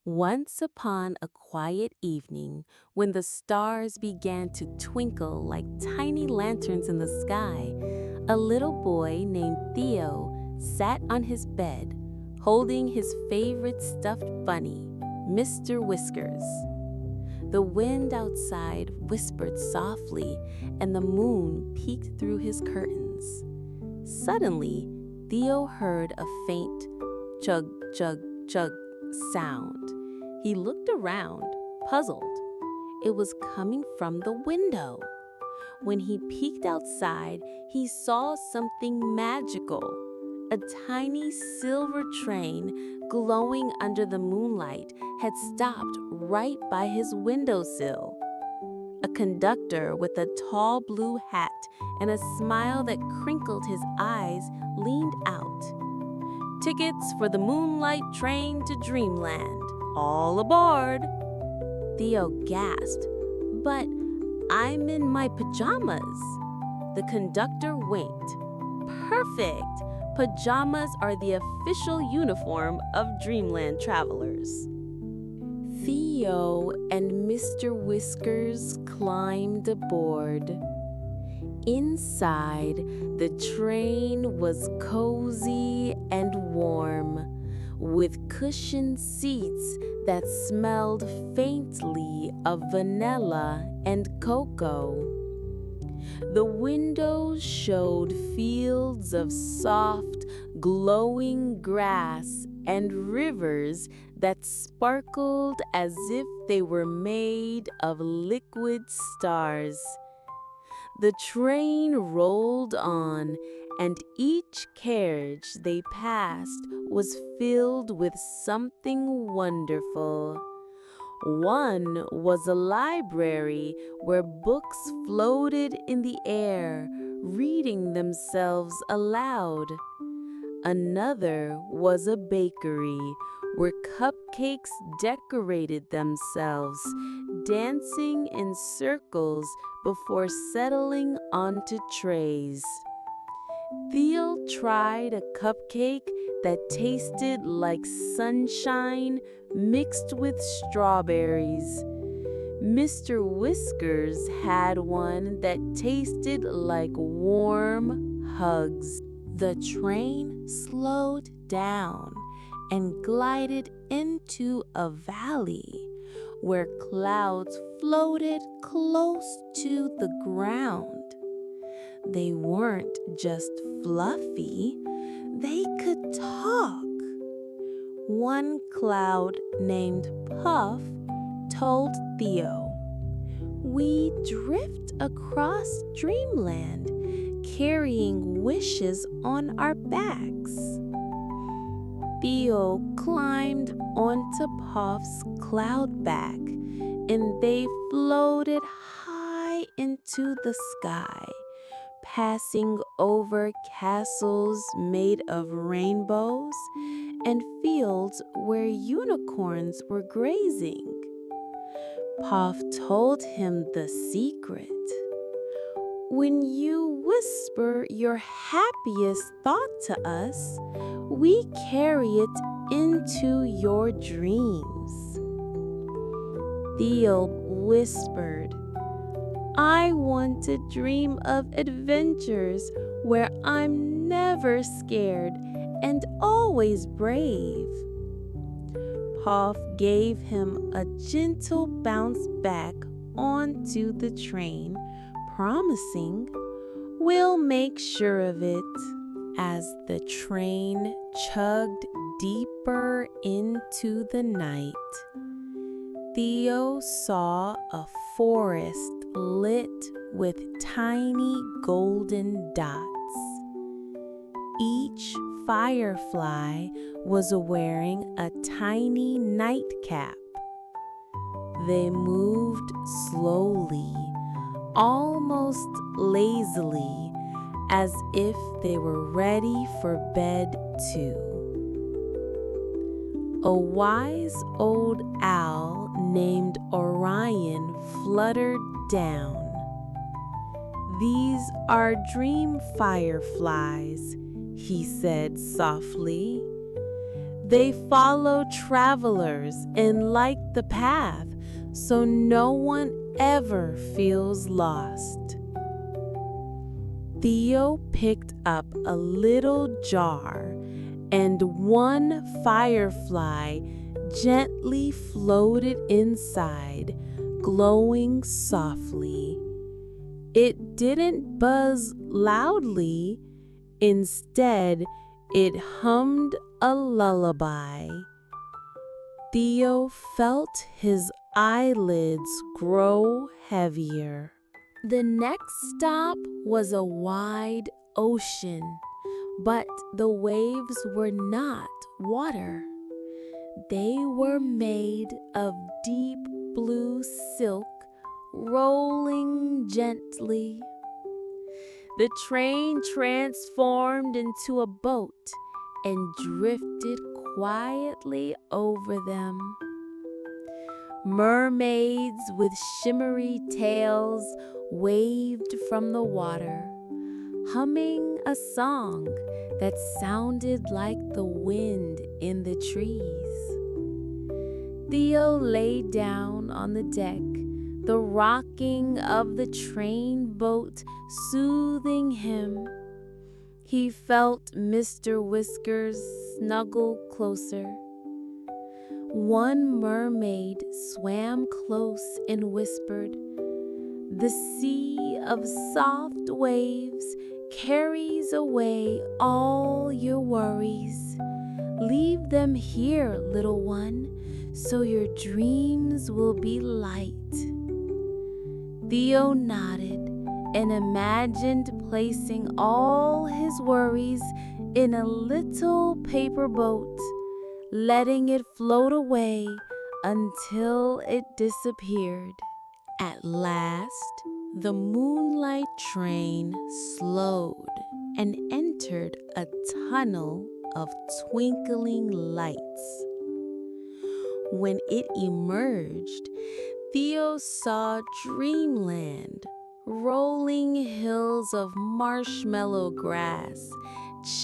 Once upon a quiet evening, when the stars began to twinkle like tiny lanterns in the sky, a little boy named Theo sat on his bed, holding his favorite stuffed bunny, Mr. Whiskers. The wind outside whispered softly, and the moon peeked through his curtains. Suddenly, Theo heard a faint chug, chug, chug sound. He looked around, puzzled. It was coming from the window. When he peeked outside, he saw something magical. A tiny silver train glowing under the moonlight had stopped right by his windowsill. A conductor with a tall blue hat and a smile that crinkled his eyes leaned out. "Tickets for the Moonlight train to Dreamland. All aboard!" Theo gasped. "But I'm in my pajamas." The conductor winked. "Perfect! Pajamas are the official uniform of Dreamland travelers." Theo and Mr. Whiskers climbed aboard. Inside, the train was cozy and warm, with cushioned seats that smelled faintly of vanilla and cocoa. The windows showed fields of soft, glowing grass and rivers that sparkled as if they were made of liquid stars. The train rolled on, and each carriage they passed was filled with something wonderful. One was a library where books floated in the air, reading themselves aloud. Another was a bakery where cupcakes decorated themselves, dancing in circles before settling onto trays. Theo tried a cupcake that tasted like sunshine mixed with strawberries. Mr. Whiskers had one that tasted like warm hugs. The train slowed down and glided into a valley where clouds floated close to the ground. They weren't just fluffy, they could talk. One cloud named Puff told Theo, "We drift across Dreamland, carrying wishes on our backs." Theo climbed onto Puff's cloud back, and they floated high into the sky, passing over castles made of rainbows and fields where unicorns were grazing. Puff told him the secret. "When you whisper your happiest thought to us, we carry it into your dreams." Theo whispered, "I want to dream of adventures where I'm never scared and always brave." Puff gave him a gentle bounce back onto the train, promising, "We'll make sure of it." As the train chugged deeper into the night, Theo saw a forest lit with tiny golden dots. Each firefly was wearing a tiny nightcap. They moved slowly, almost lazily, as if they were ready for bed too. A wise old owl named Orion fluttered down. "These are dream fireflies," he said softly. They follow travelers and like the path, so no one ever feels lost. Theo picked up a little jar, and one firefly gently floated inside, glowing softly. It didn't buzz loudly. Instead, it hummed a lullaby. Theo felt his eyelids grow heavier. The next stop was a wide ocean, but the waves were not water. They were made of deep blue silk, rolling gently. The train transformed into a boat and drifted quietly over them. Mermaids with shimmery tails waved from the water, humming a song that sounded like the wind in the trees. Theo lay down on the deck, the rocking of the train boat soothing him. He felt Mr. Whiskers snuggle closer. One mermaid swam close and whispered, "The sea of soft waves carries away all your worries. Leave them here, little one, so your dreams will be light." Theo nodded and imagined placing all his worries in a little paper boat, letting it float away until it disappeared. At last, the Moonlight train slowed and entered a tunnel of twinkling lights. When it emerged, Theo saw Dreamland, rolling hills of marshmallow grass,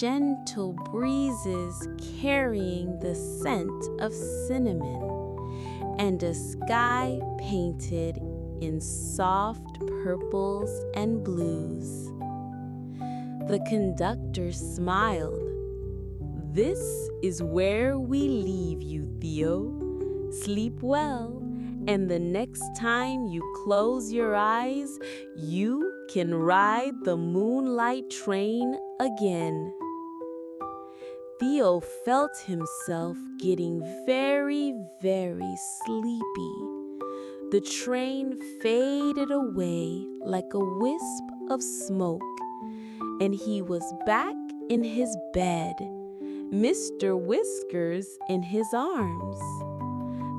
gentle breezes carrying the scent of cinnamon, and a sky painted in soft purples and blues. The conductor smiled. "This is where we leave you, Theo. Sleep well, and the next time you close your eyes, you can ride the Moonlight train again." Theo felt himself getting very, very sleepy. The train faded away like a wisp of smoke, and he was back in his bed, Mr. Whiskers in his arms.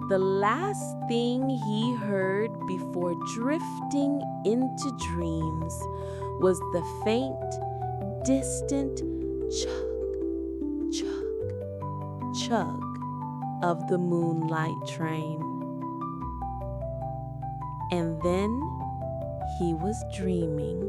The last thing he heard before drifting into dreams was the faint, distant chug, chug, chug of the Moonlight train. And then he was dreaming.